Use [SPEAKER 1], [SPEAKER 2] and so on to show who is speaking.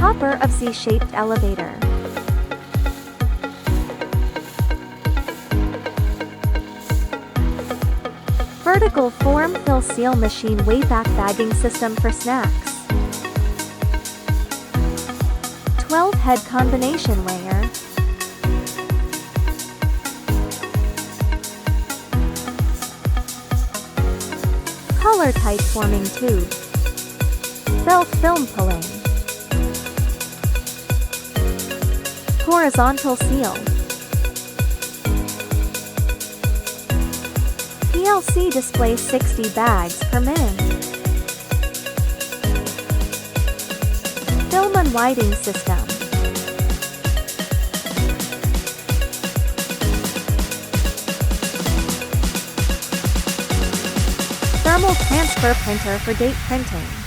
[SPEAKER 1] Hopper of Z-shaped elevator. Vertical form fill seal machine Weighpack bagging system for snacks. 12 head combination layer. Color tight forming tube. Belt film pulling. Horizontal seal. PLC display 60 bags per min. Film unwinding system. Thermal transfer printer for date printing.